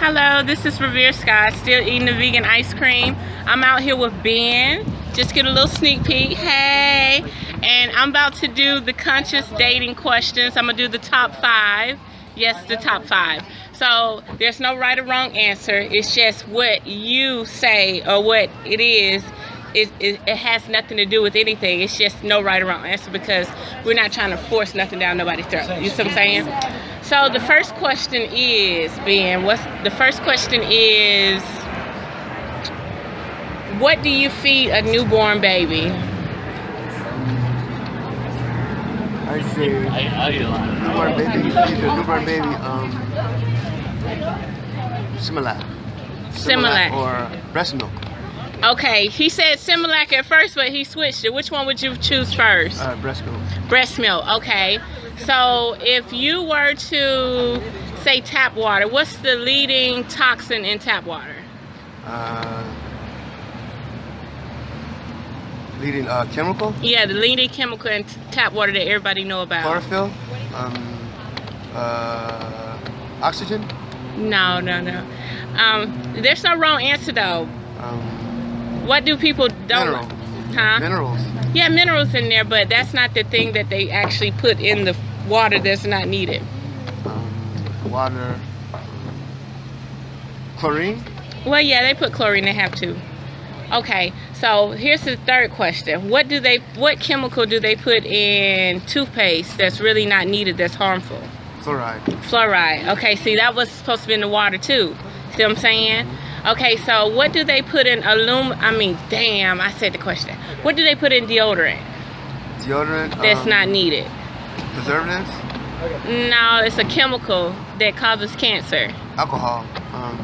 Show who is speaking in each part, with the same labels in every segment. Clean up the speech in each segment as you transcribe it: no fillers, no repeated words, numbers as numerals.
Speaker 1: Hello, this is Revere Sky, still eating the vegan ice cream. I'm out here with Ben. Just get a little sneak peek. Hey! And I'm about to do the conscious dating questions. I'm gonna do the top 5. Yes, the top 5. So there's no right or wrong answer. It's just what you say or what it is. It has nothing to do with anything. It's just no right or wrong answer because we're not trying to force nothing down nobody's throat. You see what I'm saying? So the first question is, Ben, the first question is, what do you feed a newborn baby?
Speaker 2: I say newborn baby, Similac or breast milk.
Speaker 1: Okay, he said Similac at first, but he switched it. Which one would you choose first?
Speaker 2: Breast milk.
Speaker 1: Breast milk, okay. So if you were to say tap water, what's the leading toxin in tap water?
Speaker 2: Leading chemical?
Speaker 1: Yeah, the leading chemical in tap water that everybody know about.
Speaker 2: Chlorophyll? Oxygen?
Speaker 1: No. There's no wrong answer though. What do people don't?
Speaker 2: Minerals.
Speaker 1: Huh?
Speaker 2: Minerals.
Speaker 1: Yeah, minerals in there, but that's not the thing that they actually put in the water that's not needed.
Speaker 2: Water. Chlorine?
Speaker 1: Well, yeah, they put chlorine. They have to. Okay, so here's the third question. What chemical do they put in toothpaste that's really not needed, that's harmful?
Speaker 2: Fluoride.
Speaker 1: Fluoride. Okay, see, that was supposed to be in the water too. See what I'm saying? Okay, so what do they put in I said the question. What do they put in deodorant?
Speaker 2: Deodorant?
Speaker 1: That's not needed.
Speaker 2: Preservatives?
Speaker 1: No, it's a chemical that causes cancer.
Speaker 2: Alcohol. I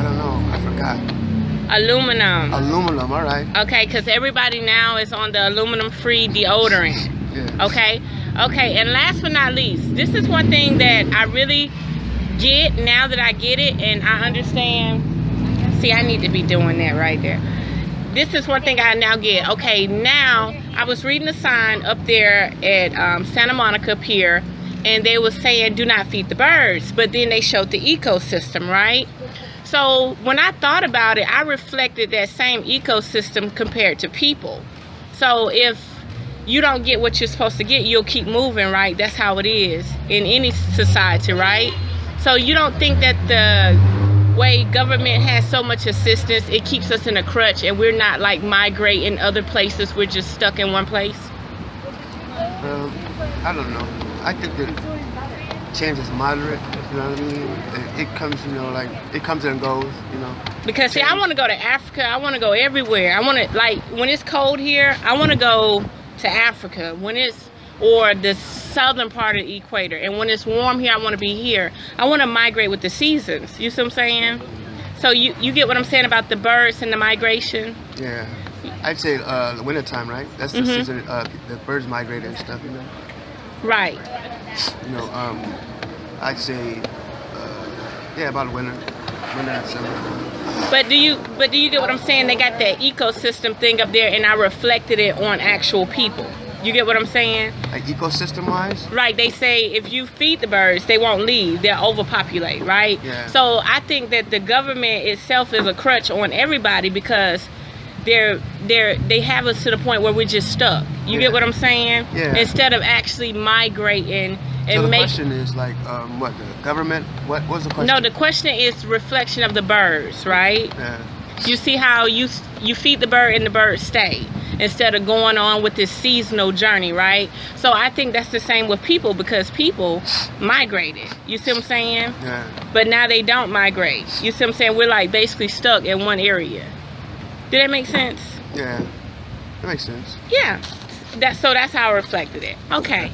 Speaker 2: don't know. I forgot.
Speaker 1: Aluminum.
Speaker 2: Aluminum, all right.
Speaker 1: Okay, because everybody now is on the aluminum-free deodorant.
Speaker 2: Yeah.
Speaker 1: Okay, and last but not least, this is one thing that I really get now that I get it and I understand. See, I need to be doing that right there. This is one thing I now get. Okay, now I was reading a sign up there at Santa Monica Pier, and they were saying do not feed the birds, but then they showed the ecosystem, right? So when I thought about it, I reflected that same ecosystem compared to people. So if you don't get what you're supposed to get, you'll keep moving, right? That's how it is in any society, right? So you don't think that the way government has so much assistance, it keeps us in a crutch and we're not like migrating other places, we're just stuck in one place?
Speaker 2: I don't know. I think that change is moderate, you know what I mean? It comes, it comes and goes,
Speaker 1: Because see, I want to go to Africa, I want to go everywhere. I want to, like, when it's cold here, I want to go to Africa. Or the southern part of the equator, and when it's warm here, I want to be here. I want to migrate with the seasons. You see what I'm saying? So you get what I'm saying about the birds and the migration?
Speaker 2: Yeah, I'd say the winter time, right? That's the season the birds migrate and stuff,
Speaker 1: Right.
Speaker 2: I'd say about winter and summer.
Speaker 1: But do you get what I'm saying? They got that ecosystem thing up there, and I reflected it on actual people. You get what I'm saying?
Speaker 2: Like ecosystem-wise?
Speaker 1: Right. They say if you feed the birds, they won't leave. They'll overpopulate, right?
Speaker 2: Yeah.
Speaker 1: So I think that the government itself is a crutch on everybody because they have us to the point where we're just stuck. You get what I'm saying?
Speaker 2: Yeah.
Speaker 1: Instead of actually migrating and
Speaker 2: so the question is like, what the government? What was the question?
Speaker 1: No, the question is reflection of the birds, right?
Speaker 2: Yeah.
Speaker 1: You see how you feed the bird and the birds stay instead of going on with this seasonal journey, right? So I think that's the same with people because people migrated. You see what I'm saying?
Speaker 2: Yeah.
Speaker 1: But now they don't migrate. You see what I'm saying? We're like basically stuck in one area. Did that make sense?
Speaker 2: Yeah, that makes sense.
Speaker 1: Yeah. So that's how I reflected it. Okay.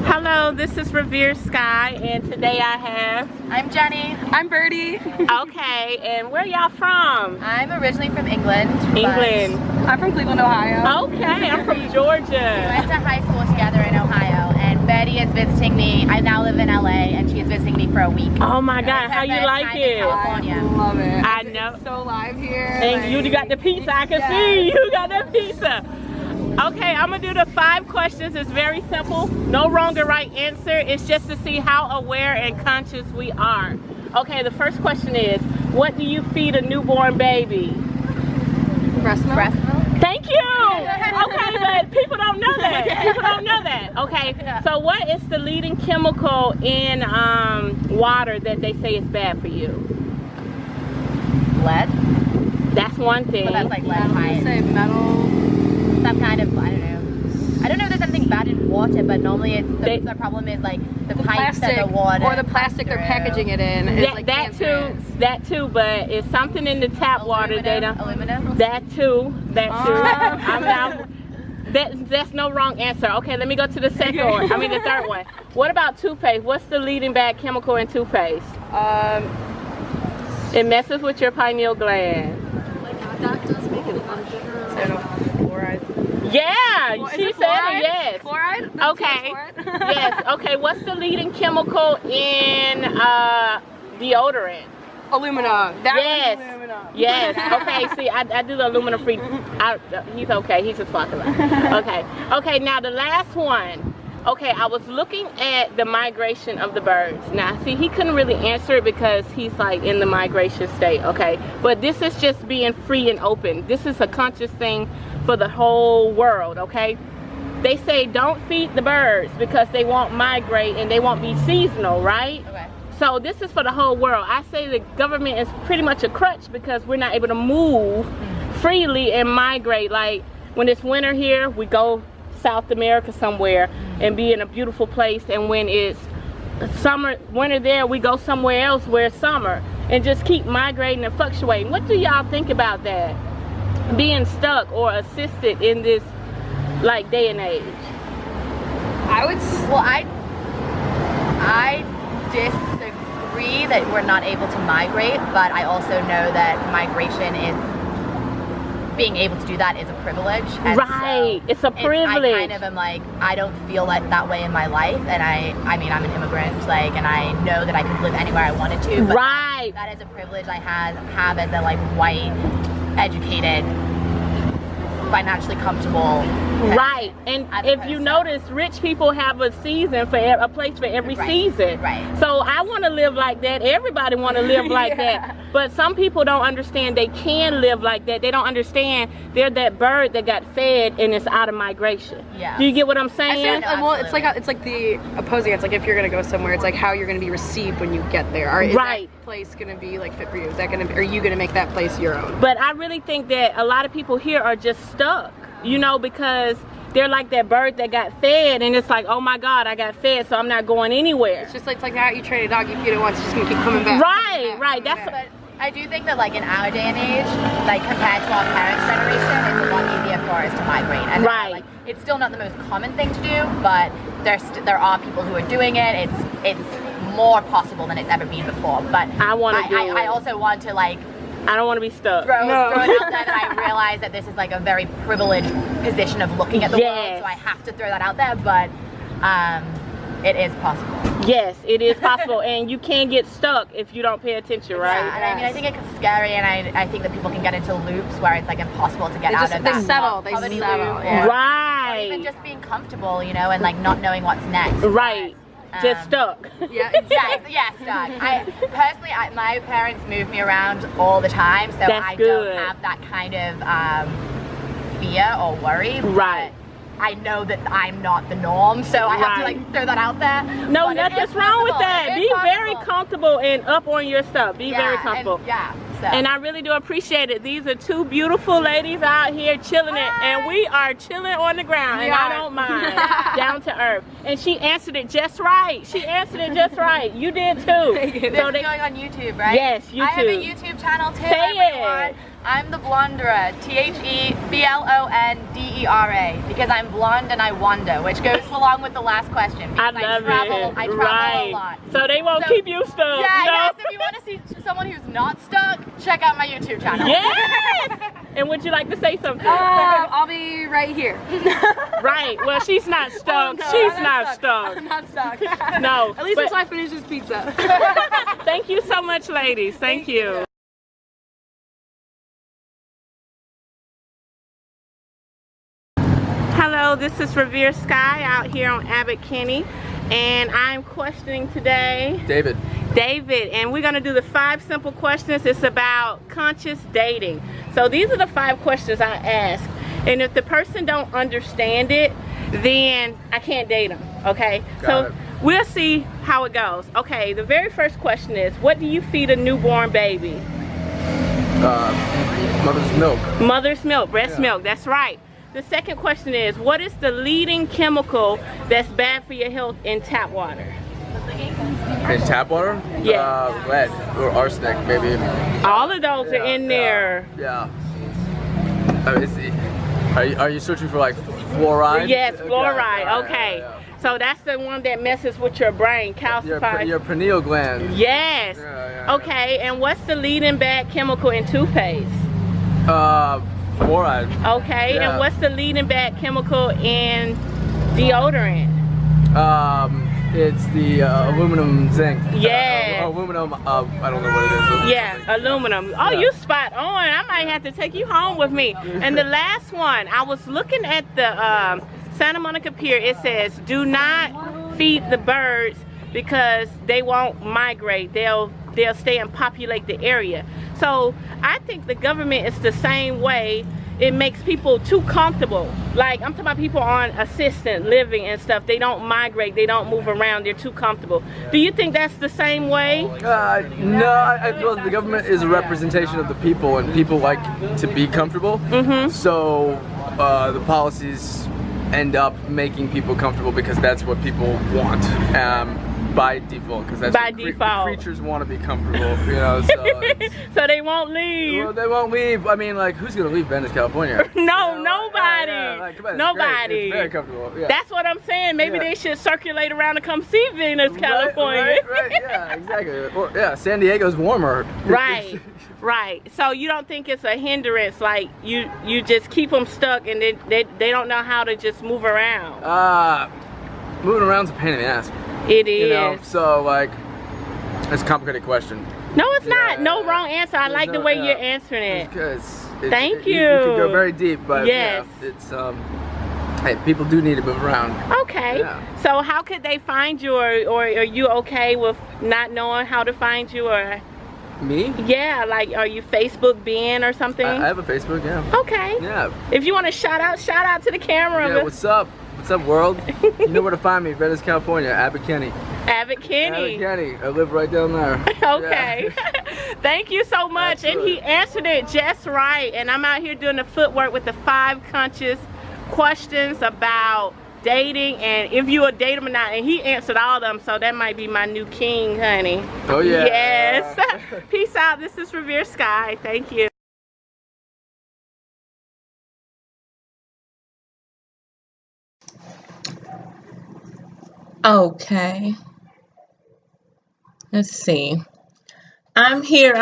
Speaker 1: Hello, this is Revere Sky, and today
Speaker 3: I'm Jenny.
Speaker 4: I'm Birdie.
Speaker 1: Okay, and where y'all from?
Speaker 3: I'm originally from England.
Speaker 1: England.
Speaker 4: I'm from Cleveland, Ohio.
Speaker 1: Okay, I'm from Georgia.
Speaker 3: We went to high school together in Ohio, and Betty is visiting me. I now live in LA, and she is visiting me for a week.
Speaker 1: Oh my God, how you like it?
Speaker 3: California.
Speaker 4: I love it.
Speaker 1: I know.
Speaker 4: It's so live here.
Speaker 1: And you got the pizza, I can see you got the pizza. Okay, I'm gonna do the 5 questions. It's very simple. No wrong or right answer. It's just to see how aware and conscious we are. Okay, the first question is, what do you feed a newborn baby?
Speaker 4: Breast milk.
Speaker 3: Breast milk?
Speaker 1: Thank you! Okay, but people don't know that. People don't know that. Okay, so what is the leading chemical in water that they say is bad for you?
Speaker 3: Lead?
Speaker 1: That's one thing.
Speaker 3: But that's like lead pipes.
Speaker 4: Say metal.
Speaker 3: Some kind of, I don't know. I don't know if there's something bad in water, but normally it's the problem is like the pipes
Speaker 4: Plastic
Speaker 3: and the water.
Speaker 4: or the plastic they're packaging it in. Is like
Speaker 1: that
Speaker 4: cancerous.
Speaker 1: too, but it's something in the tap water they don't.
Speaker 3: Aluminum?
Speaker 1: That too. That's no wrong answer. Okay, let me go to the second one. I mean the third one. What about toothpaste? What's the leading bad chemical in toothpaste? It messes with your pineal gland.
Speaker 4: That does make it fluoride.
Speaker 1: Yeah, she said it, yes.
Speaker 4: Chloride?
Speaker 1: Okay. Yes. Okay, what's the leading chemical in deodorant?
Speaker 4: Aluminum.
Speaker 1: Yes.
Speaker 4: Aluminum.
Speaker 1: Yes. Okay. See, I do the aluminum free. He's okay. He's just fucking around. Okay. Okay. Now the last one. Okay, I was looking at the migration of the birds. Now, see, he couldn't really answer it because he's like in the migration state. Okay, but this is just being free and open. This is a conscious thing for the whole world. Okay. They say don't feed the birds because they won't migrate and they won't be seasonal, right?
Speaker 3: Okay.
Speaker 1: So this is for the whole world. I say the government is pretty much a crutch because we're not able to move freely and migrate. Like when it's winter here, we go South America somewhere and be in a beautiful place, and when it's winter there, we go somewhere else where it's summer, and just keep migrating and fluctuating. What do y'all think about that? Being stuck or assisted in this like day and age?
Speaker 3: Well, I disagree that we're not able to migrate, but I also know that migration is, being able to do that is a privilege. And
Speaker 1: right,
Speaker 3: so
Speaker 1: it's a privilege.
Speaker 3: I kind of am like, I don't feel like that way in my life, and I mean, I'm an immigrant, like, and I know that I could live anywhere I wanted to, but
Speaker 1: right.
Speaker 3: that is a privilege I have as a like white, educated, financially comfortable person.
Speaker 1: Right, and if you notice, rich people have a season for a place for every season.
Speaker 3: Right.
Speaker 1: So I want to live like that. Everybody want to live like that. But some people don't understand they can live like that. They don't understand they're that bird that got fed and it's out of migration.
Speaker 3: Yeah.
Speaker 1: Do you get what I'm saying?
Speaker 4: Well, it's like the opposing. It's like if you're gonna go somewhere, it's like how you're gonna be received when you get there. Or is that place gonna be like fit for you? Is that gonna be, are you gonna make that place your own?
Speaker 1: But I really think that a lot of people here are just stuck, you know, because they're like that bird that got fed, and it's like, oh my God, I got fed, so I'm not going anywhere.
Speaker 4: It's just like how you train a dog, you feed it once, it's just gonna keep coming back.
Speaker 1: Right, right. That's.
Speaker 3: But I do think that like in our day and age, like compared to our parents' generation, it's a lot easier for us to migrate. And like, it's still not the most common thing to do, but there are people who are doing it. It's more possible than it's ever been before. But I also want to like,
Speaker 1: I don't want to be stuck.
Speaker 3: Throw it out there that I realize that this is like a very privileged position of looking at the world, so I have to throw that out there, but it is possible.
Speaker 1: Yes, it is possible, and you can get stuck if you don't pay attention, right?
Speaker 3: Yeah, and I mean, I think it's scary, and I think that people can get into loops where it's like impossible to get out of that.
Speaker 4: They settle, yeah.
Speaker 1: Right.
Speaker 3: Or even just being comfortable, you know, and like not knowing what's next.
Speaker 1: Right. Just stuck.
Speaker 3: Yeah, stuck. My parents move me around all the time, so I don't have that kind of fear or worry.
Speaker 1: Right.
Speaker 3: I know that I'm not the norm, so I have to like throw that out there.
Speaker 1: No, nothing's wrong with that. Be very comfortable and up on your stuff. Be very comfortable. And I really do appreciate it. These are two beautiful ladies out here chilling it, and we are chilling on the ground, and I don't mind. Down to earth. And she answered it just right. She answered it just right. You did too.
Speaker 3: This is going on YouTube, right?
Speaker 1: Yes, YouTube.
Speaker 3: I have a YouTube channel too.
Speaker 1: Say it.
Speaker 3: I'm the Blondera, TheBlondera, because I'm blonde and I wander, which goes along with the last question.
Speaker 1: I love it.
Speaker 3: I travel a lot.
Speaker 1: So they won't keep you stuck.
Speaker 3: Yeah, so if you want to see someone who's not stuck, check out my YouTube channel.
Speaker 1: Yes! And would you like to say something?
Speaker 4: I'll be right here.
Speaker 1: Right. Well, she's not stuck. She's not stuck.
Speaker 4: I'm not stuck.
Speaker 1: No.
Speaker 4: At least until I finish this pizza.
Speaker 1: Thank you so much, ladies. Thank you. Hello, this is Revere Sky out here on Abbott Kinney, and I'm questioning today
Speaker 5: David,
Speaker 1: and we're going to do the 5 simple questions. It's about conscious dating. So these are the 5 questions I ask, and if the person don't understand it, then I can't date them, okay?
Speaker 5: Got it.
Speaker 1: We'll see how it goes. Okay, the very first question is, what do you feed a newborn baby?
Speaker 5: mother's milk.
Speaker 1: Mother's milk, breast milk, that's right. The second question is, what is the leading chemical that's bad for your health in tap water?
Speaker 5: In tap water?
Speaker 1: Yeah.
Speaker 5: Lead or arsenic, maybe.
Speaker 1: All of those are in there.
Speaker 5: Yeah. Are you searching for like fluoride?
Speaker 1: Yes, fluoride.
Speaker 5: Yeah,
Speaker 1: Okay.
Speaker 5: yeah.
Speaker 1: So that's the one that messes with your brain, calcifies.
Speaker 5: Your pineal gland.
Speaker 1: Yes.
Speaker 5: Yeah,
Speaker 1: okay, and what's the leading bad chemical in toothpaste?
Speaker 5: Fluoride.
Speaker 1: Okay,
Speaker 5: Yeah.
Speaker 1: and what's the leading bad chemical in deodorant?
Speaker 5: It's the aluminum zinc.
Speaker 1: Yeah.
Speaker 5: Aluminum, I don't know what it is.
Speaker 1: Yeah, aluminum. Oh,
Speaker 5: Yeah.
Speaker 1: you spot on. I might have to take you home with me. And the last one, I was looking at the Santa Monica Pier. It says, do not feed the birds because they won't migrate. They'll stay and populate the area. So I think the government is the same way. It makes people too comfortable. Like, I'm talking about people on assisted living and stuff. They don't migrate, they don't move around, they're too comfortable. Do you think that's the same way?
Speaker 5: No, I feel the government is a representation of the people, and people like to be comfortable. So the policies end up making people comfortable because that's what people want. By default, because that's
Speaker 1: by
Speaker 5: what
Speaker 1: default.
Speaker 5: Creatures want to be comfortable, you know. So,
Speaker 1: so they won't leave.
Speaker 5: well, they won't leave. I mean, like, who's gonna leave Venice, California?
Speaker 1: No,
Speaker 5: You know?
Speaker 1: nobody.
Speaker 5: Yeah, like, come on, it's
Speaker 1: Nobody.
Speaker 5: great. It's very comfortable. Yeah.
Speaker 1: That's what I'm saying. Maybe
Speaker 5: Yeah.
Speaker 1: they should circulate around to come see Venice, California.
Speaker 5: Right, yeah, exactly. Or, yeah, San Diego's warmer.
Speaker 1: Right, right. So you don't think it's a hindrance? Like you just keep them stuck, and they don't know how to just move around.
Speaker 5: Moving around's a pain in the ass.
Speaker 1: It is.
Speaker 5: You know, so like, it's a complicated question.
Speaker 1: No, it's
Speaker 5: Yeah.
Speaker 1: not. No wrong answer. I
Speaker 5: There's
Speaker 1: like the
Speaker 5: no-
Speaker 1: way
Speaker 5: yeah.
Speaker 1: you're answering it.
Speaker 5: Because
Speaker 1: Thank
Speaker 5: you.
Speaker 1: you.
Speaker 5: You can go very deep, but
Speaker 1: Yes.
Speaker 5: yeah, it's hey, people do need to move around.
Speaker 1: Okay.
Speaker 5: Yeah.
Speaker 1: So how could they find you, or are you okay with not knowing how to find you, or?
Speaker 5: Me?
Speaker 1: Yeah, like, are you Facebook Ben or something?
Speaker 5: I have a Facebook, yeah.
Speaker 1: Okay.
Speaker 5: Yeah.
Speaker 1: If you want to shout out to the camera.
Speaker 5: Yeah, what's up? What's up, world? You know where to find me, Venice, California, Abbott Kinney.
Speaker 1: Abbott Kinney.
Speaker 5: Abbott Kinney. I live right down there.
Speaker 1: Okay. Thank you so much. And he answered it just right. And I'm out here doing the footwork with the 5 conscious questions about dating and if you a date him or not. And he answered all of them, so that might be my new king, honey.
Speaker 5: Oh, yeah.
Speaker 1: Yes. Peace out. This is Revere Sky. Thank you. Okay. Let's see. I'm here.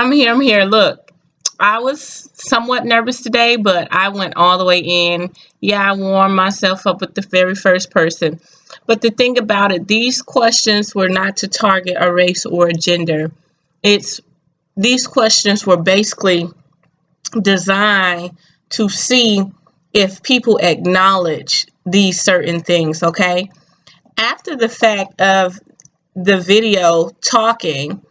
Speaker 1: Look, I was somewhat nervous today, but I went all the way in. Yeah, I warmed myself up with the very first person. But the thing about it, these questions were not to target a race or a gender. These questions were basically designed to see if people acknowledge these certain things, okay? After the fact of the video talking,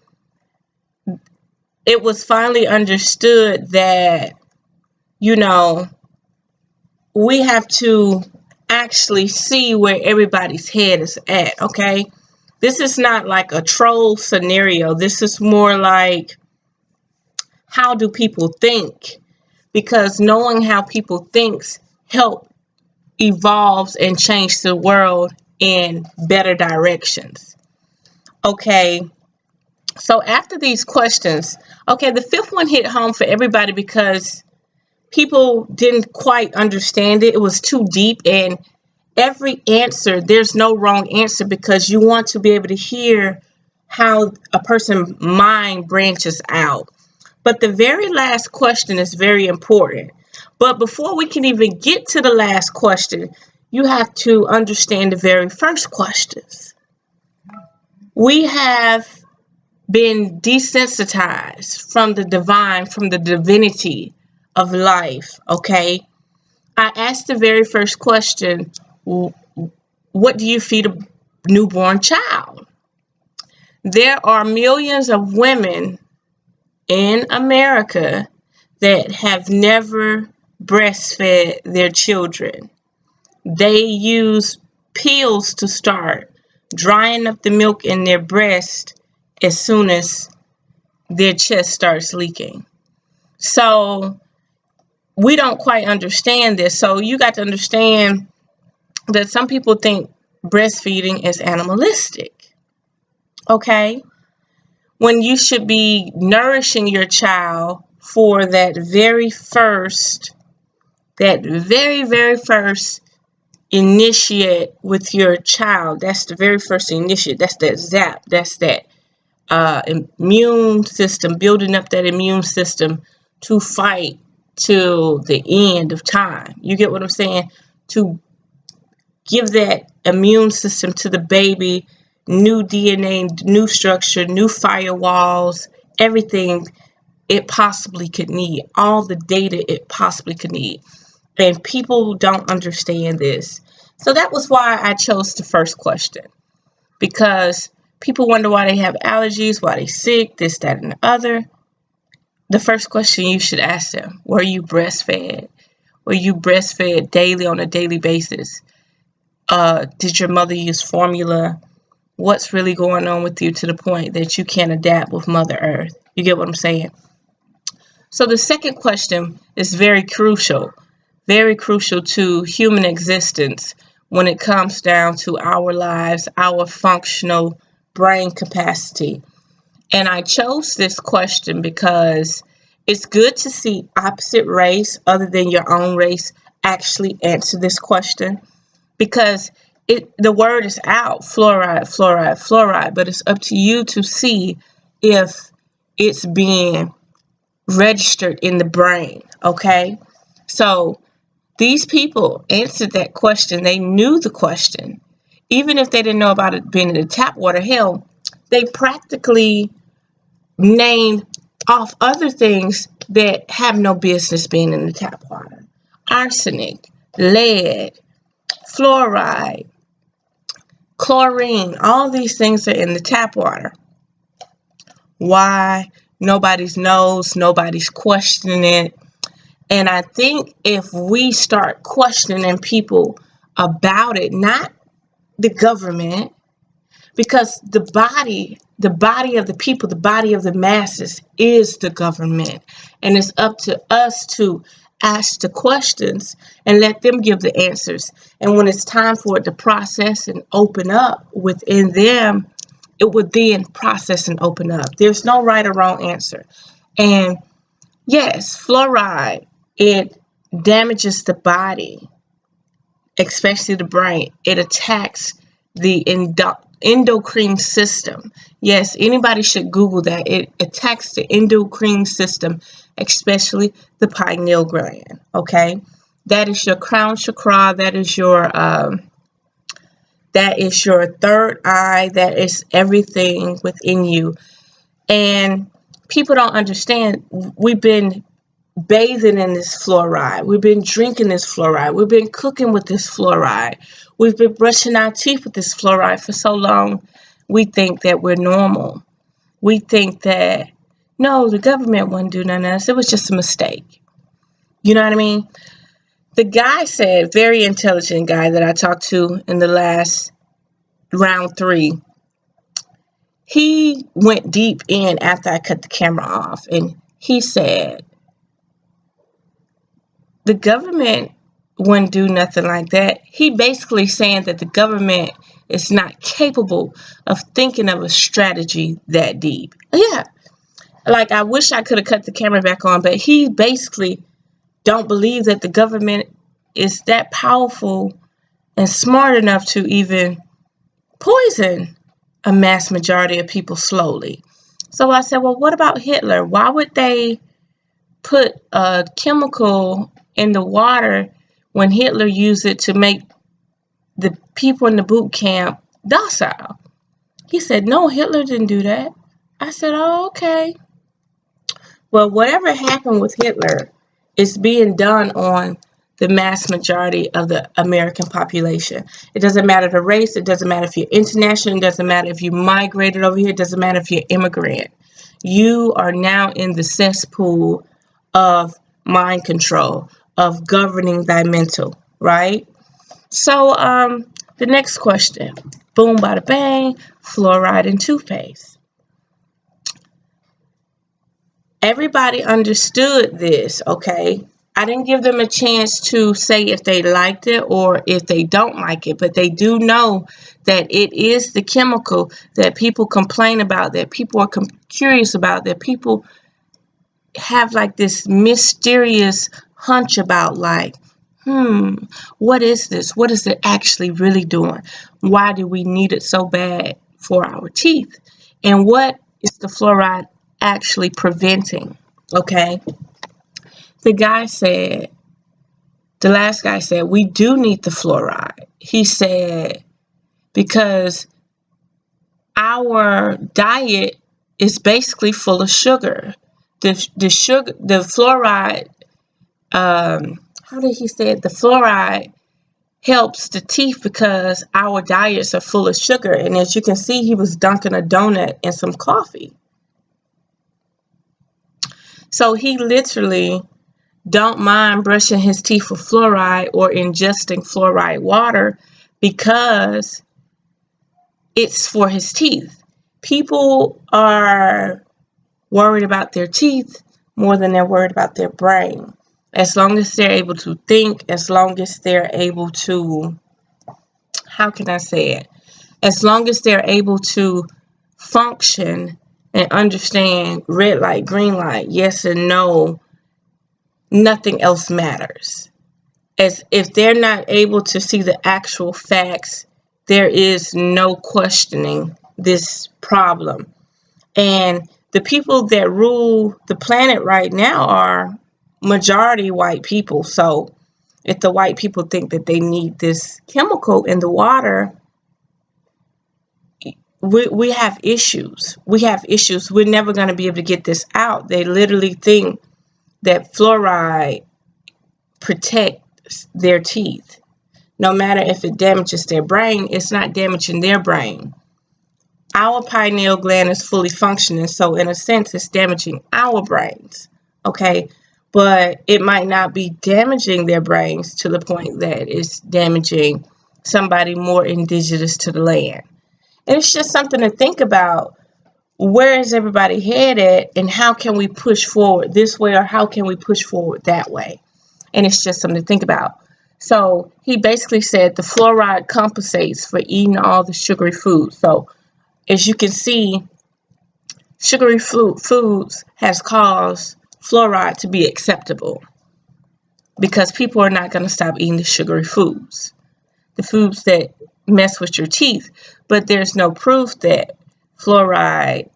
Speaker 1: it was finally understood that, you know, we have to actually see where everybody's head is at, okay? This is not like a troll scenario. This is more like, how do people think? Because knowing how people think help evolves and change the world in better directions. Okay, so after these questions, okay, the 5th one hit home for everybody because people didn't quite understand it. It was too deep, and every answer, there's no wrong answer because you want to be able to hear how a person's mind branches out. But the very last question is very important. But before we can even get to the last question, you have to understand the very first questions. We have been desensitized from the divine, from the divinity of life, okay? I asked the very first question, what do you feed a newborn child? There are millions of women in America that have never breastfed their children. They use pills to start drying up the milk in their breast as soon as their chest starts leaking. So we don't quite understand this. So you got to understand that some people think breastfeeding is animalistic. Okay? When you should be nourishing your child for that very very first initiate with your child. That's the very first initiate. That's that zap. That's that immune system, building up that immune system to fight till the end of time. You get what I'm saying? To give that immune system to the baby, new DNA, new structure, new firewalls, everything it possibly could need, all the data it possibly could need. And people don't understand this. So that was why I chose the first question. Because people wonder why they have allergies, why they're sick, this, that, and the other. The first question you should ask them, were you breastfed? Were you breastfed daily on a daily basis? Did your mother use formula? What's really going on with you to the point that you can't adapt with Mother Earth? You get what I'm saying? So the second question is very crucial to human existence when it comes down to our lives, our functional brain capacity. And I chose this question because it's good to see opposite race, other than your own race, actually answer this question. Because the word is out, fluoride, fluoride, fluoride, but it's up to you to see if it's being registered in the brain, okay? So these people answered that question. They knew the question. Even if they didn't know about it being in the tap water, hell, they practically named off other things that have no business being in the tap water. Arsenic, lead, fluoride, chlorine, all these things are in the tap water. Why? Nobody's knows, nobody's questioning it. And I think if we start questioning people about it, not the government, because the body of the people, the body of the masses is the government. And it's up to us to ask the questions and let them give the answers. And when it's time for it to process and open up within them, it would then process and open up. There's no right or wrong answer. And yes, fluoride, it damages the body, especially the brain. It attacks the endocrine system. Yes, anybody should Google that. It attacks the endocrine system, especially the pineal gland. Okay, that is your crown chakra. That is your third eye. That is everything within you. And people don't understand. We've been bathing in this fluoride. We've been drinking this fluoride. We've been cooking with this fluoride. We've been brushing our teeth with this fluoride for so long. We think that we're normal. We think that, no, the government wouldn't do none of this. It was just a mistake. You know what I mean? The guy said, very intelligent guy that I talked to in the last round 3, he went deep in after I cut the camera off. And he said, the government wouldn't do nothing like that. He basically saying that the government is not capable of thinking of a strategy that deep. Yeah. Like, I wish I could have cut the camera back on, but he basically don't believe that the government is that powerful and smart enough to even poison a mass majority of people slowly. So I said, well, what about Hitler? Why would they put a chemical in the water when Hitler used it to make the people in the boot camp docile? He said, no, Hitler didn't do that. I said, oh, okay. Well, whatever happened with Hitler is being done on the mass majority of the American population. It doesn't matter the race. It doesn't matter if you're international. It doesn't matter if you migrated over here. It doesn't matter if you're immigrant. You are now in the cesspool of mind control, of governing thy mental, right? So the next question, boom, bada bang, fluoride in toothpaste. Everybody understood this, okay? I didn't give them a chance to say if they liked it or if they don't like it, but they do know that it is the chemical that people complain about, that people are curious about, that people have like this mysterious hunch about, like, what is this? What is it actually really doing? Why do we need it so bad for our teeth? And what is the fluoride actually preventing? Okay. The last guy said, we do need the fluoride. He said, because our diet is basically full of sugar. The fluoride, how did he say it? The fluoride helps the teeth because our diets are full of sugar. And as you can see, he was dunking a donut in some coffee. So he literally don't mind brushing his teeth with fluoride or ingesting fluoride water because it's for his teeth. People are worried about their teeth more than they're worried about their brain. As long as they're able to think, as long as they're able to, how can I say it? As long as they're able to function and understand red light, green light, yes and no, nothing else matters. As if they're not able to see the actual facts, there is no questioning this problem. And the people that rule the planet right now are majority white people. So if the white people think that they need this chemical in the water, we have issues. We have issues. We're never going to be able to get this out. They literally think that fluoride protects their teeth. No matter if it damages their brain, it's not damaging their brain. Our pineal gland is fully functioning, so in a sense, it's damaging our brains, okay? But it might not be damaging their brains to the point that it's damaging somebody more indigenous to the land. And it's just something to think about. Where is everybody headed, and how can we push forward this way, or how can we push forward that way? And it's just something to think about. So he basically said the fluoride compensates for eating all the sugary foods. So as you can see, sugary foods has caused fluoride to be acceptable because people are not going to stop eating the sugary foods, the foods that mess with your teeth. But there's no proof that fluoride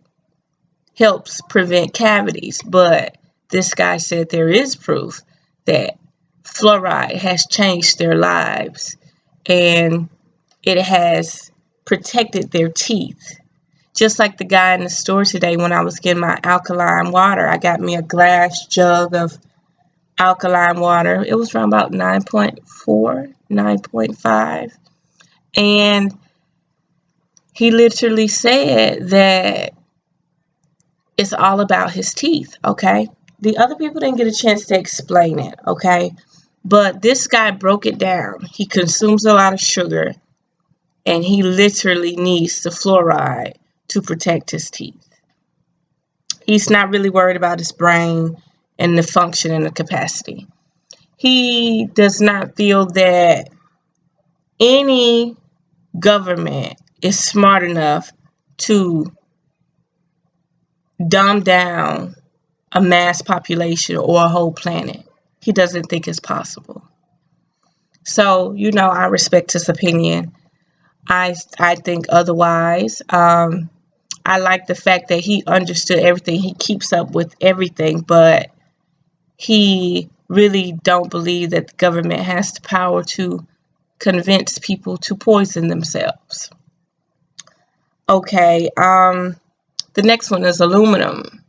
Speaker 1: helps prevent cavities. But this guy said there is proof that fluoride has changed their lives and it has protected their teeth. Just like the guy in the store today, when I was getting my alkaline water, I got me a glass jug of alkaline water. It was around about 9.4, 9.5. And he literally said that it's all about his teeth, okay? The other people didn't get a chance to explain it, okay? But this guy broke it down. He consumes a lot of sugar, and he literally needs the fluoride to protect his teeth. He's not really worried about his brain and the function and the capacity. He does not feel that any government is smart enough to dumb down a mass population or a whole planet. He doesn't think it's possible. So, you know, I respect his opinion. I think otherwise. I like the fact that he understood everything. He keeps up with everything, but he really don't believe that the government has the power to convince people to poison themselves. Okay, the next one is aluminum.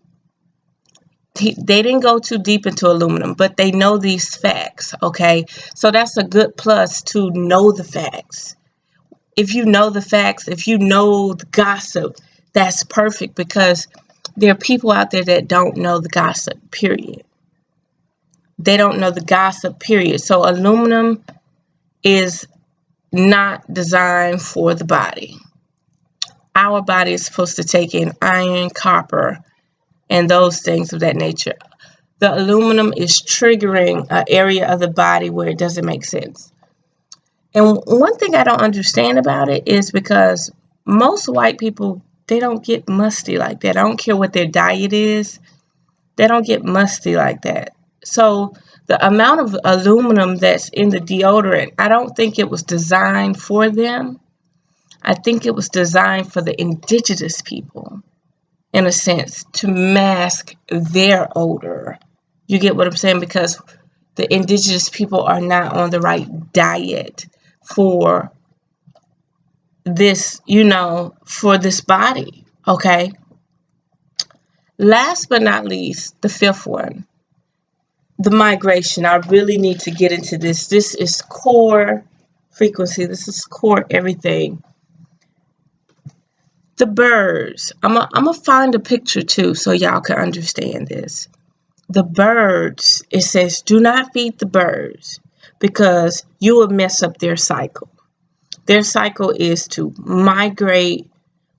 Speaker 1: They didn't go too deep into aluminum, but they know these facts, okay? So that's a good plus to know the facts. If you know the facts, if you know the gossip, that's perfect, because there are people out there that don't know the gossip, period. They don't know the gossip, period. So aluminum is not designed for the body. Our body is supposed to take in iron, copper, and those things of that nature. The aluminum is triggering an area of the body where it doesn't make sense. And one thing I don't understand about it is because most white people, they don't get musty like that. I don't care what their diet is. They don't get musty like that. So the amount of aluminum that's in the deodorant, I don't think it was designed for them. I think it was designed for the indigenous people, in a sense, to mask their odor. You get what I'm saying? Because the indigenous people are not on the right diet for this, for this body, okay? Last but not least, the fifth one, the migration. I really need to get into this. This is core frequency. This is core everything. The birds. I'm gonna find a picture too so y'all can understand this. The birds, it says, do not feed the birds because you will mess up their cycle. Their cycle is to migrate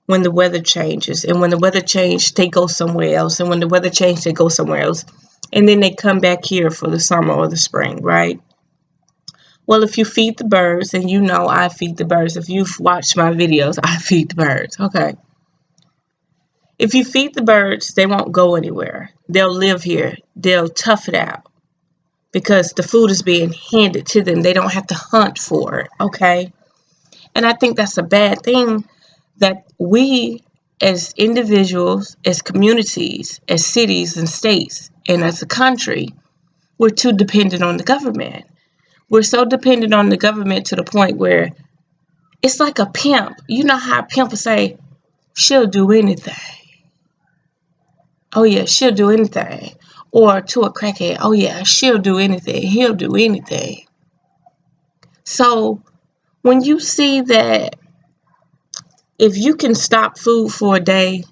Speaker 1: when the weather changes. And when the weather changes, they go somewhere else. And when the weather changes, they go somewhere else. And then they come back here for the summer or the spring, right? Well, if you feed the birds, and I feed the birds. If you've watched my videos, I feed the birds. Okay. If you feed the birds, they won't go anywhere. They'll live here. They'll tough it out because the food is being handed to them. They don't have to hunt for it, okay? And I think that's a bad thing, that we as individuals, as communities, as cities and states, and as a country, we're too dependent on the government. We're so dependent on the government to the point where it's like a pimp. You know how a pimp will say, she'll do anything. Oh, yeah, she'll do anything. Or to a crackhead, oh, yeah, she'll do anything. He'll do anything. So when you see that if you can stop food for a day,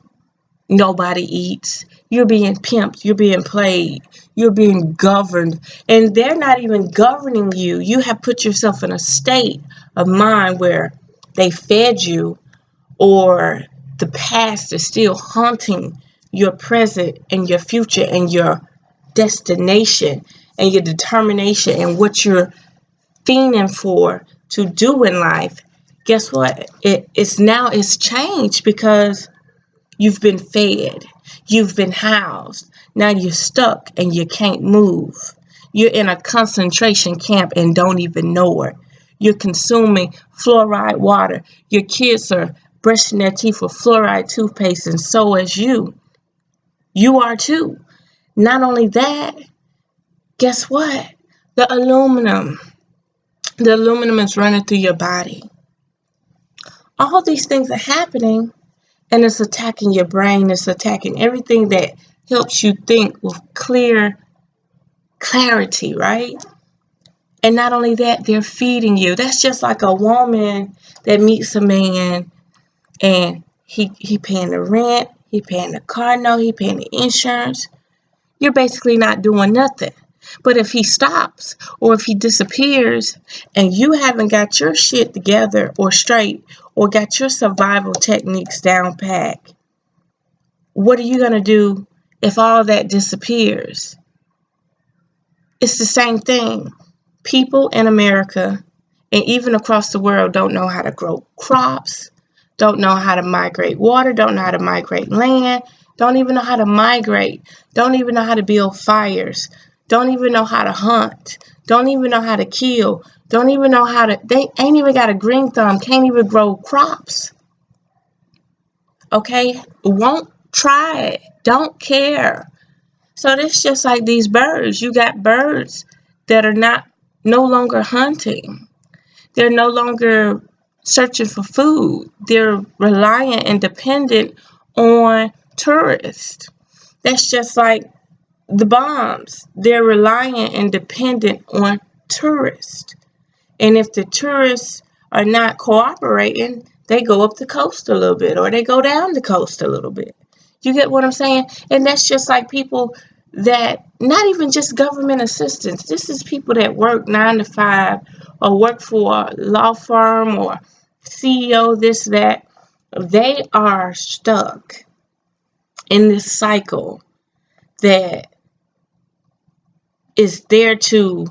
Speaker 1: nobody eats, you're being pimped, you're being played, you're being governed, and they're not even governing you. You have put yourself in a state of mind where they fed you, or the past is still haunting your present and your future and your destination and your determination and what you're fiending for to do in life. Guess what? It's changed because you've been fed, you've been housed. Now you're stuck and you can't move. You're in a concentration camp and don't even know it. You're consuming fluoride water. Your kids are brushing their teeth with fluoride toothpaste, and so is you. You are too. Not only that, guess what? The aluminum is running through your body. All these things are happening, and it's attacking your brain. It's attacking everything that helps you think with clarity, right? And not only that, they're feeding you. That's just like a woman that meets a man and he paying the rent, he paying the car note, he paying the insurance. You're basically not doing nothing. But if he stops or if he disappears and you haven't got your shit together or straight or got your survival techniques down pat, what are you going to do if all that disappears? It's the same thing. People in America and even across the world don't know how to grow crops, don't know how to migrate water, don't know how to migrate land, don't even know how to migrate, don't even know how to build fires, don't even know how to hunt, don't even know how to kill, don't even know how to, they ain't even got a green thumb, can't even grow crops. Okay? Won't try it, don't care. So it's just like these birds. You got birds that are no longer hunting. They're no longer searching for food. They're reliant and dependent on tourists. That's just like the bombs, they're reliant and dependent on tourists. And if the tourists are not cooperating, they go up the coast a little bit or they go down the coast a little bit. You get what I'm saying? And that's just like people that, not even just government assistance. This is people that work 9 to 5 or work for a law firm or CEO, this, that. They are stuck in this cycle that is there to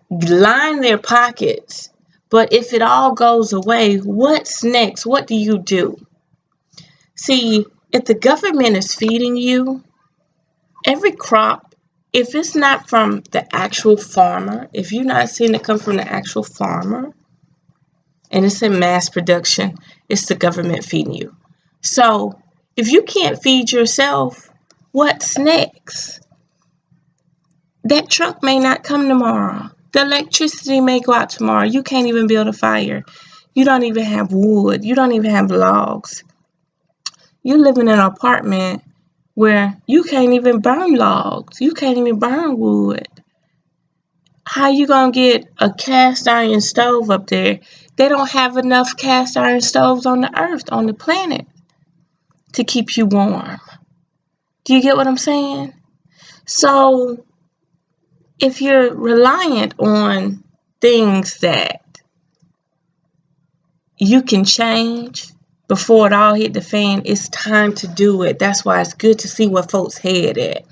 Speaker 1: line their pockets. But if it all goes away, what's next? What do you do? See, if the government is feeding you, every crop, if it's not from the actual farmer, if you're not seeing it come from the actual farmer, and it's in mass production, it's the government feeding you. So if you can't feed yourself, what's next? That truck may not come tomorrow. The electricity may go out tomorrow. You can't even build a fire. You don't even have wood. You don't even have logs. You live in an apartment where you can't even burn logs. You can't even burn wood. How you gonna get a cast iron stove up there? They don't have enough cast iron stoves on the earth, on the planet, to keep you warm. Do you get what I'm saying? So if you're reliant on things that you can change before it all hit the fan, it's time to do it. That's why it's good to see where folks head at.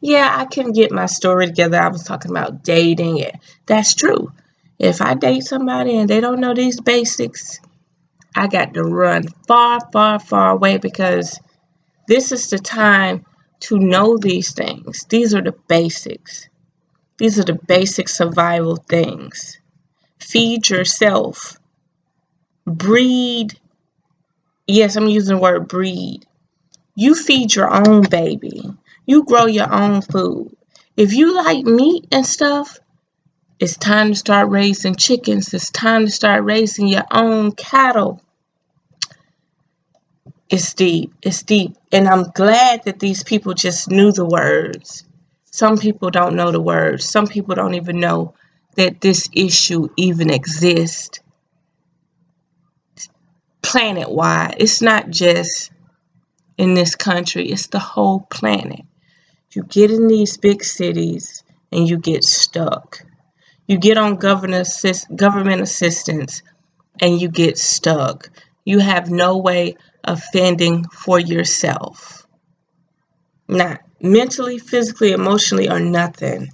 Speaker 1: Yeah, I couldn't get my story together. I was talking about dating it. That's true. If I date somebody and they don't know these basics, I got to run far, far, far away, because this is the time to know these things. These are the basics. These are the basic survival things. Feed yourself. Breed. Yes, I'm using the word breed. You feed your own baby. You grow your own food. If you like meat and stuff, it's time to start raising chickens. It's time to start raising your own cattle. It's deep. It's deep. And I'm glad that these people just knew the words. Some people don't know the words. Some people don't even know that this issue even exists planet-wide. It's not just in this country. It's the whole planet. You get in these big cities and you get stuck. You get on government assistance and you get stuck. You have no way of fending for yourself. Not mentally, physically, emotionally, or nothing.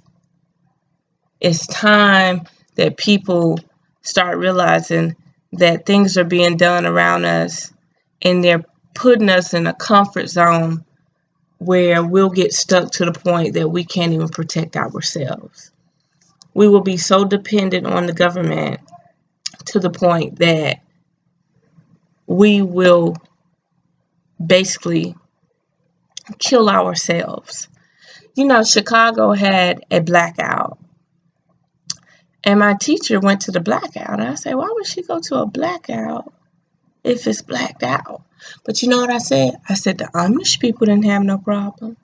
Speaker 1: It's time that people start realizing that things are being done around us and they're putting us in a comfort zone where we'll get stuck to the point that we can't even protect ourselves. We will be so dependent on the government to the point that we will basically kill ourselves. You know, Chicago had a blackout. And my teacher went to the blackout. And I said, why would she go to a blackout if it's blacked out? But you know what I said? I said the Amish people didn't have no problem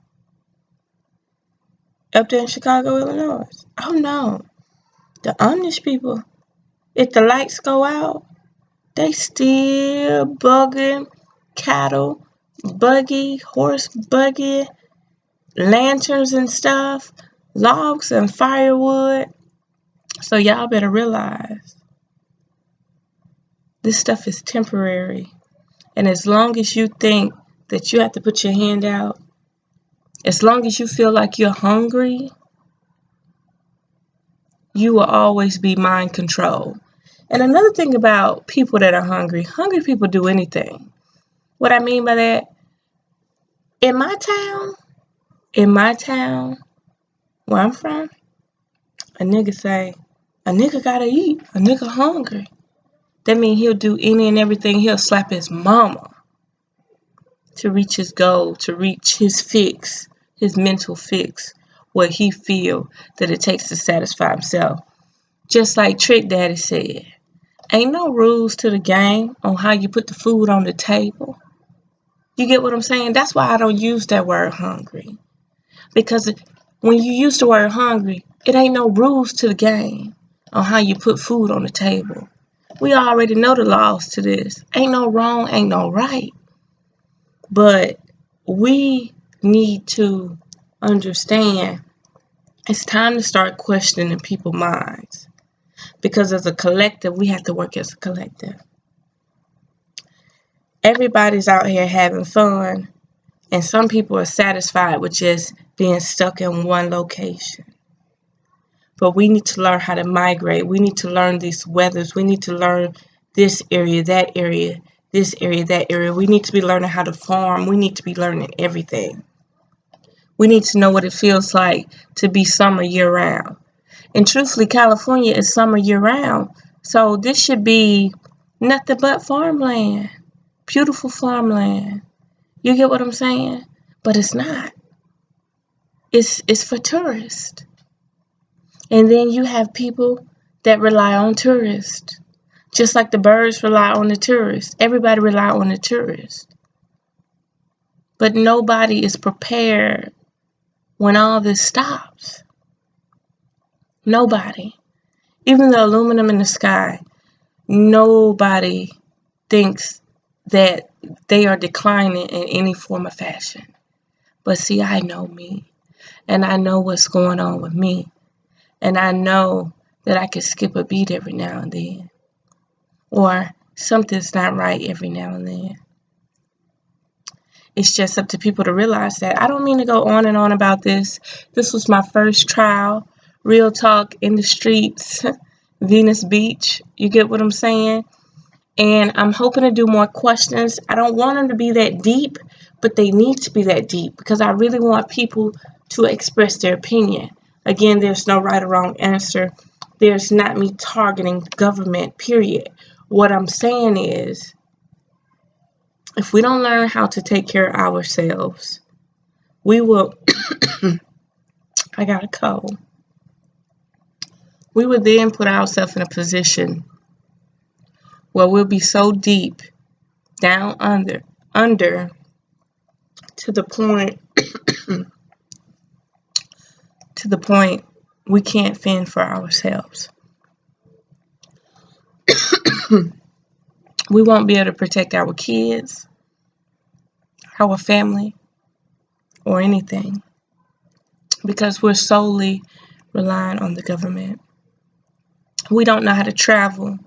Speaker 1: up there in Chicago, Illinois. Oh no. The Amish people, if the lights go out, they still bugging cattle, horse buggy, lanterns and stuff, logs and firewood. So y'all better realize this stuff is temporary. And as long as you think that you have to put your hand out, as long as you feel like you're hungry, you will always be mind controlled. And another thing about people that are hungry people do anything. What I mean by that, in my town, where I'm from, a nigga say, a nigga gotta eat, a nigga hungry. That means he'll do any and everything. He'll slap his mama to reach his goal, to reach his fix, his mental fix, what he feel that it takes to satisfy himself. Just like Trick Daddy said, ain't no rules to the game on how you put the food on the table. You get what I'm saying? That's why I don't use that word hungry.
Speaker 6: Because when you use the word hungry, it ain't no rules to the game on how you put food on the table. We already know the laws to this. Ain't no wrong, ain't no right. But we need to understand it's time to start questioning people's minds. Because as a collective, we have to work as a collective. Everybody's out here having fun, and some people are satisfied with just being stuck in one location. But we need to learn how to migrate. We need to learn these weathers. We need to learn this area, that area, this area, that area. We need to be learning how to farm. We need to be learning everything. We need to know what it feels like to be summer year-round. And truthfully, California is summer year-round. So this should be nothing but farmland. Beautiful farmland. You get what I'm saying? But it's not. It's for tourists. And then you have people that rely on tourists. Just like the birds rely on the tourists. Everybody rely on the tourists. But nobody is prepared when all this stops. Nobody. Even the aluminum in the sky, nobody thinks that they are declining in any form or fashion. But see, I know me. And I know what's going on with me. And I know that I can skip a beat every now and then. Or something's not right every now and then. It's just up to people to realize that. I don't mean to go on and on about this. This was my first trial. Real talk in the streets. Venice Beach. You get what I'm saying? And I'm hoping to do more questions. I don't want them to be that deep, but they need to be that deep. Because I really want people to express their opinion. Again, there's no right or wrong answer. There's not me targeting the government, period. What I'm saying is, if we don't learn how to take care of ourselves, we will, I got a cold. We will then put ourselves in a position where we'll be so deep, down under, to the point we can't fend for ourselves. We won't be able to protect our kids, our family, or anything because we're solely relying on the government. We don't know how to travel.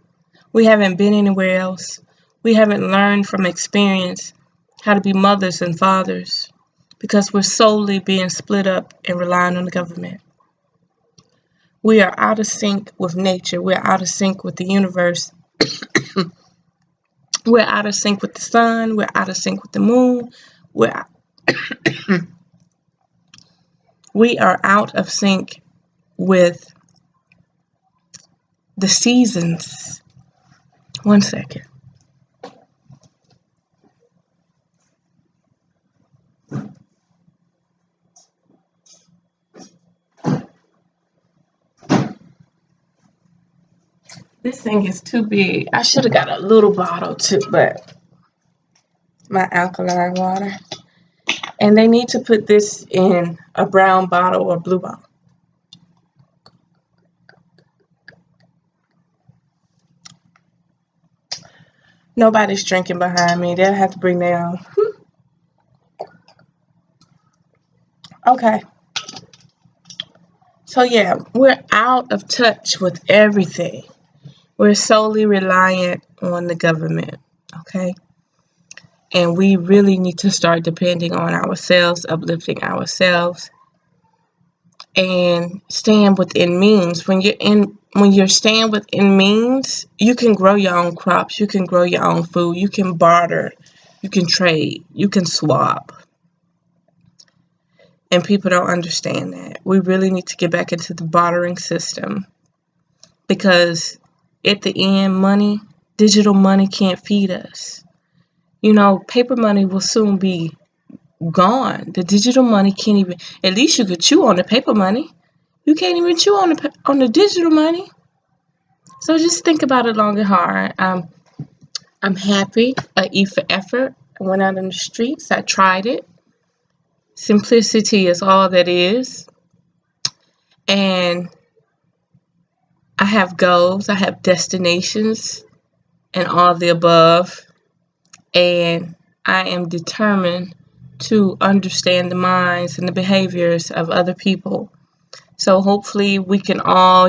Speaker 6: We haven't been anywhere else. We haven't learned from experience how to be mothers and fathers because we're solely being split up and relying on the government. We are out of sync with nature. We're out of sync with the universe. We're out of sync with the sun. We're out of sync with the moon. We are out of sync with the seasons. One second. This thing is too big. I should have got a little bottle too, but my alkaline water. And they need to put this in a brown bottle or blue bottle. Nobody's drinking behind me. They'll have to bring their own. Okay. So yeah, we're out of touch with everything. We're solely reliant on the government, okay? And we really need to start depending on ourselves, uplifting ourselves, and staying within means. When you're staying within means, you can grow your own crops, you can grow your own food, you can barter, you can trade, you can swap. And people don't understand that. We really need to get back into the bartering system because at the end, digital money can't feed us. You know, paper money will soon be gone. The digital money can't even, at least you could chew on the paper money. You can't even chew on the digital money. So just think about it long and hard. I'm happy. I eat for effort. I went out in the streets. I tried it. Simplicity is all that is. And I have goals, I have destinations, and all the above. And I am determined to understand the minds and the behaviors of other people. So hopefully we can all,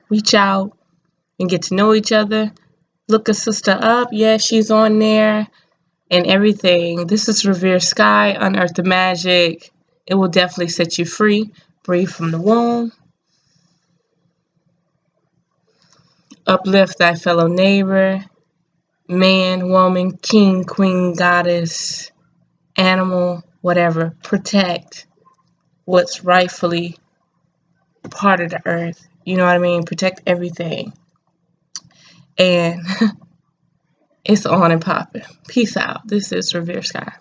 Speaker 6: reach out and get to know each other. Look a sister up. Yeah, she's on there and everything. This is Revere Sky, Unearth the Magic. It will definitely set you free. Breathe from the womb. Uplift thy fellow neighbor. Man, woman, king, queen, goddess, animal, whatever. Protect what's rightfully part of the earth. You know what I mean? Protect everything. And it's on and popping. Peace out. This is Revere Sky.